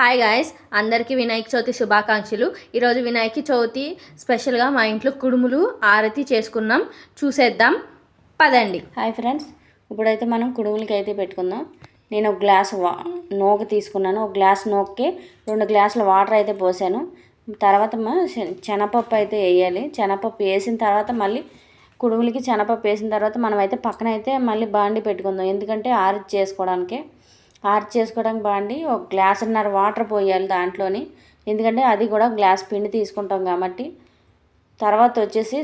Hi guys, అందరికీ వినాయక చవితి శుభాకాంక్షలు. ఈరోజు వినాయక చవితి స్పెషల్గా మా ఇంట్లో కుడుములు ఆరతి చేసుకున్నాం. చూసేద్దాం పదండి. హాయ్ ఫ్రెండ్స్, ఇప్పుడైతే మనం కుడుములకి అయితే పెట్టుకుందాం. నేను ఒక గ్లాస్ నూక తీసుకున్నాను. ఒక గ్లాస్ నూకకి 2 గ్లాసుల వాటర్ అయితే పోసాను. తర్వాత శనగపప్పు అయితే వేయాలి. శనగపప్పు వేసిన తర్వాత మళ్ళీ కుడుములకి శనగపప్పు వేసిన తర్వాత మనం అయితే పక్కన అయితే మళ్ళీ బాండి పెట్టుకుందాం. ఎందుకంటే ఆర్చ్ చేసుకోవడానికి బాండి ఒక గ్లాసున్నర వాటర్ పోయాలి దాంట్లోని. ఎందుకంటే అది కూడా గ్లాస్ పిండి తీసుకుంటాం కాబట్టి. తర్వాత వచ్చేసి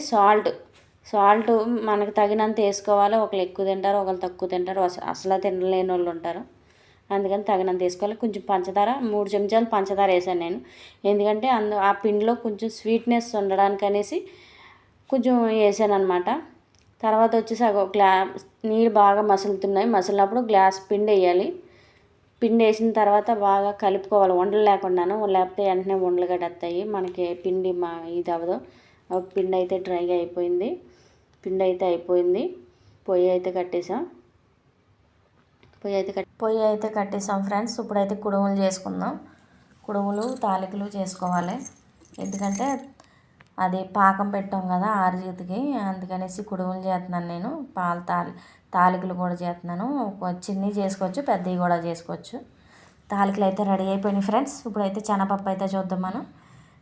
సాల్ట్ మనకు తగినంత వేసుకోవాలి. ఒకరు ఎక్కువ తింటారు, ఒకరు తక్కువ తింటారు, అసలు తినలేని వాళ్ళు ఉంటారు. అందుకని తగినంత వేసుకోవాలి. కొంచెం పంచదార 3 చెంచాలు పంచదార వేసాను నేను. ఎందుకంటే ఆ పిండిలో కొంచెం స్వీట్నెస్ ఉండడానికి అనేసి కొంచెం వేసాను అనమాట. తర్వాత వచ్చేసి నీళ్ళు బాగా మసిలినప్పుడు గ్లాస్ పిండి వేయాలి. పిండి వేసిన తర్వాత బాగా కలుపుకోవాలి, ఉండలు లేకుండాను. లేకపోతే వెంటనే ఉండలు గడేస్తాయి, మనకి పిండి ఇది అవ్వదు. పిండి అయితే డ్రైగా అయిపోయింది. పొయ్యి అయితే కట్టేసాం ఫ్రెండ్స్. ఇప్పుడైతే కుడుములు చేసుకుందాం. కుడుములు తాలికలు చేసుకోవాలి. ఎందుకంటే అది పాకం పెట్టాం కదా ఆరుజీతికి, అందుకనేసి కుడుములు చేస్తున్నాను నేను. తాలికలు కూడా చేస్తున్నాను. చిన్నవి చేసుకోవచ్చు, పెద్దవి కూడా చేసుకోవచ్చు. తాలికలు అయితే రెడీ అయిపోయినాయి ఫ్రెండ్స్. ఇప్పుడైతే శనగపప్పు అయితే చూద్దాం మనం.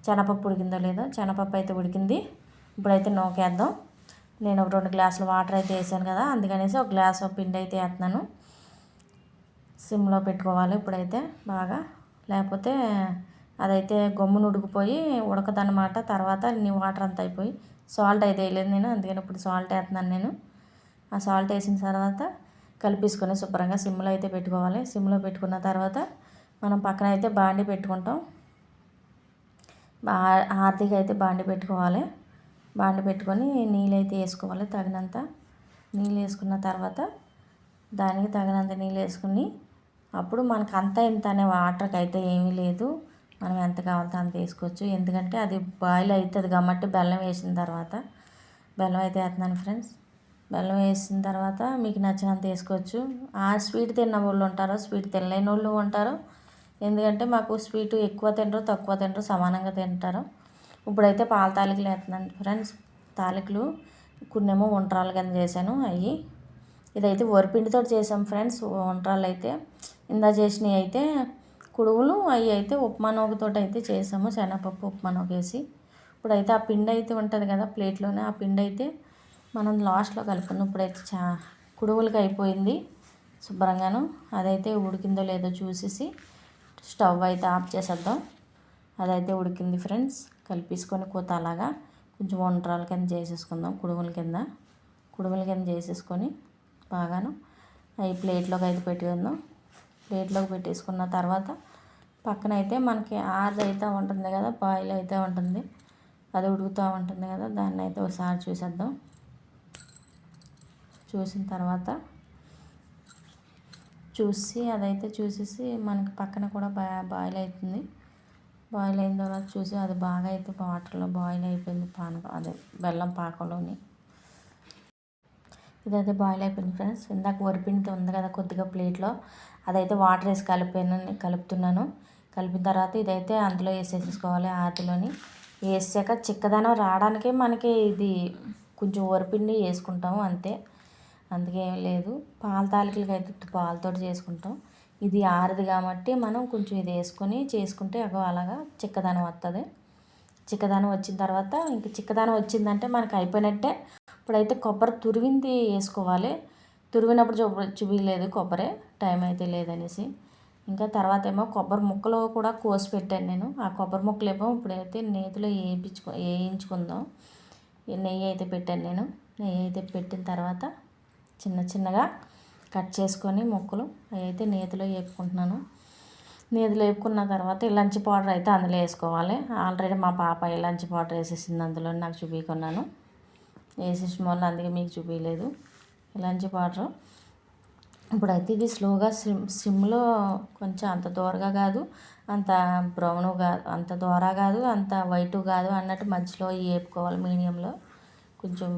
శనగపప్పు ఉడికిందో లేదో. శనగపప్పు అయితే ఉడికింది. ఇప్పుడైతే నూకేద్దాం. నేను ఒక 2 గ్లాసుల వాటర్ అయితే వేసాను కదా, అందుకనేసి ఒక గ్లాసు పిండి అయితే వేస్తున్నాను. సిమ్లో పెట్టుకోవాలి ఇప్పుడైతే బాగా, లేకపోతే అదైతే గమ్మును ఉడికిపోయి ఉడకదనమాట. తర్వాత వాటర్ అంతా అయిపోయి సాల్ట్ అయితే వేయలేదు నేను, అందుకని ఇప్పుడు సాల్ట్ వేస్తున్నాను నేను. ఆ సాల్ట్ వేసిన తర్వాత కలిపేసుకొని శుభ్రంగా సిమ్లో అయితే పెట్టుకోవాలి. సిమ్లో పెట్టుకున్న తర్వాత మనం పక్కన అయితే బాండి పెట్టుకుంటాం. హారతికి అయితే బాండి పెట్టుకోవాలి. బాండి పెట్టుకొని నీళ్ళు అయితే వేసుకోవాలి. తగినంత నీళ్ళు వేసుకున్న తర్వాత దానికి తగినంత నీళ్ళు వేసుకుని అప్పుడు మనకు అంత ఇంత అనే వాటర్కి అయితే ఏమీ లేదు. మనం ఎంత కావాలో అంత వేసుకోవచ్చు. ఎందుకంటే అది బాయిల్ అవుతుంది కాబట్టి. బెల్లం వేసిన తర్వాత బెల్లం అయితే వేస్తున్నాను ఫ్రెండ్స్. బెల్లం వేసిన తర్వాత మీకు నచ్చినంత వేసుకోవచ్చు. ఆ స్వీట్ తిన్న వాళ్ళు ఉంటారు, స్వీట్ తినలేని వాళ్ళు ఉంటారు. ఎందుకంటే మాకు స్వీట్ ఎక్కువ తినరు, తక్కువ తినరు, సమానంగా తింటారు. ఇప్పుడైతే పాల తాలికలు వేస్తున్నాను ఫ్రెండ్స్. తాలికలు కొన్నేమో ఉండ్రాలు కింద చేశాను. ఇదైతే వరిపిండితో చేసాం ఫ్రెండ్స్. ఉండ్రాలు అయితే చేసినవి అయితే కుడుములు, అవి అయితే ఉప్మా నూకతో అయితే చేసాము. శనగపప్పు ఉప్మా నూక వేసి. ఇప్పుడైతే ఆ పిండి అయితే ఉంటుంది కదా ప్లేట్లోనే, ఆ పిండి అయితే మనం లాస్ట్లో కలుపుకున్నాం. ఇప్పుడైతే కుడుములకి అయిపోయింది శుభ్రంగాను. అదైతే ఉడికిందో లేదో చూసేసి స్టవ్ అయితే ఆఫ్ చేసేద్దాం. అదైతే ఉడికింది ఫ్రెండ్స్. కలిపేసుకొని అలాగా కొంచెం వంటరాల కింద చేసేసుకుందాం. కుడుముల కింద చేసేసుకొని బాగాను అవి ప్లేట్లోకి అయితే పెట్టుకుందాం. ప్లేట్లోకి పెట్టేసుకున్న తర్వాత పక్కన అయితే మనకి ఆది అయితే ఉంటుంది కదా, బాయిల్ అయితే ఉంటుంది, అది ఉడుకుతూ ఉంటుంది కదా, దాన్ని అయితే ఒకసారి చూసేద్దాం. చూసిన తర్వాత అదైతే చూసేసి మనకి పక్కన కూడా బాయిల్ అవుతుంది. బాయిల్ అయిన తర్వాత చూసి అది బాగా అయితే వాటర్లో బాయిల్ అయిపోయింది. అదే బెల్లం పాకంలోని ఇదైతే బాయిల్ అయిపోయింది ఫ్రెండ్స్. ఇందాక వరిపిండితో ఉంది కదా కొద్దిగా ప్లేట్లో, అదైతే వాటర్ వేసి కలుపుతున్నాను. కలిపిన తర్వాత ఇదైతే అందులో వేసేసుకోవాలి. ఆతిలోని వేసాక చిక్కదనం రావడానికే మనకి ఇది కొంచెం వరిపిండి వేసుకుంటాము అంతే, అందుకే ఏం లేదు. పాల తాలికలకి అయితే పాలతో చేసుకుంటాం. ఇది ఆరదు కాబట్టి మనం కొంచెం ఇది వేసుకొని చేసుకుంటే అలాగా చిక్కదనం వస్తుంది. చిక్కదనం వచ్చిన తర్వాత ఇంక చిక్కదనం వచ్చిందంటే మనకు అయిపోయినట్టే. ఇప్పుడైతే కొబ్బరి తురివింది వేసుకోవాలి. తురివినప్పుడు చూపించలేదు కొబ్బరి, టైం అయితే లేదనేసి. ఇంకా తర్వాత ఏమో కొబ్బరి ముక్కలు కూడా కోసి పెట్టాను నేను. ఆ కొబ్బరి ముక్కలు ఏమో ఇప్పుడైతే నేతిలో వేయించుకుందాం. నెయ్యి అయితే పెట్టాను నేను. నెయ్యి అయితే పెట్టిన తర్వాత చిన్నగా కట్ చేసుకొని ముక్కలు అవి అయితే నేతిలో వేపుకుంటున్నాను. నేతిలో వేపుకున్న తర్వాత ఇలాంచి పౌడర్ అయితే అందులో వేసుకోవాలి. ఆల్రెడీ మా పాప ఇలాంచి పౌడర్ వేసేసింది అందులో, నాకు చూపించుకున్నాను. వేసేసిన వల్ల అందుకే మీకు చూపించలేదు ఇలాంచి పౌడర్. ఇప్పుడైతే ఇది స్లోగా సిమ్లో కొంచెం అంత దూరగా కాదు, అంత బ్రౌను కాదు, అంత దూర కాదు, అంత వైటు కాదు అన్నట్టు మధ్యలో వేపుకోవాలి. మీడియంలో కొంచెం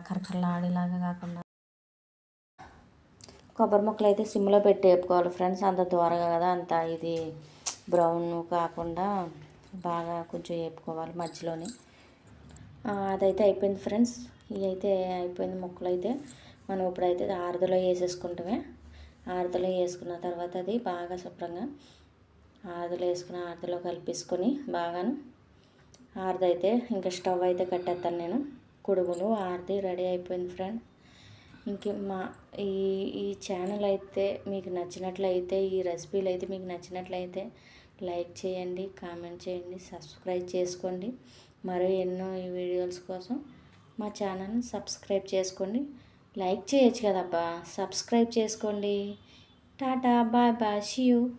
కరకరలాడేలాగా కాకుండా కొబ్బరి ముక్కలు అయితే సిమ్లో పెట్టి వేపుకోవాలి ఫ్రెండ్స్. అంత దూరగా కదా, అంత ఇది బ్రౌన్ కాకుండా బాగా కొంచెం వేపుకోవాలి మధ్యలోనే. అదైతే అయిపోయింది ఫ్రెండ్స్. ఇవి అయితే అయిపోయింది ముక్కలు అయితే. మనం ఇప్పుడైతే ఆరదలో వేసేసుకుంటామే. ఆరదలో వేసుకున్న తర్వాత అది బాగా శుభ్రంగా ఆరదలో కలిపేసుకొని బాగాను ఆరదైతే ఇంకా స్టవ్ అయితే కట్టేస్తాను నేను. కుడుములు ఆరది రెడీ అయిపోయింది ఫ్రెండ్. ఇంక ఈ ఛానల్ అయితే మీకు నచ్చినట్లయితే, ఈ రెసిపీలు అయితే మీకు నచ్చినట్లయితే లైక్ చేయండి, కామెంట్ చేయండి, సబ్స్క్రైబ్ చేసుకోండి. మరో ఎన్నో ఈ వీడియోస్ కోసం మా ఛానల్ని సబ్స్క్రైబ్ చేసుకోండి. లైక్ చేయొచ్చు కదబ్బా, సబ్స్క్రైబ్ చేసుకోండి. Tata, bye bye, see you.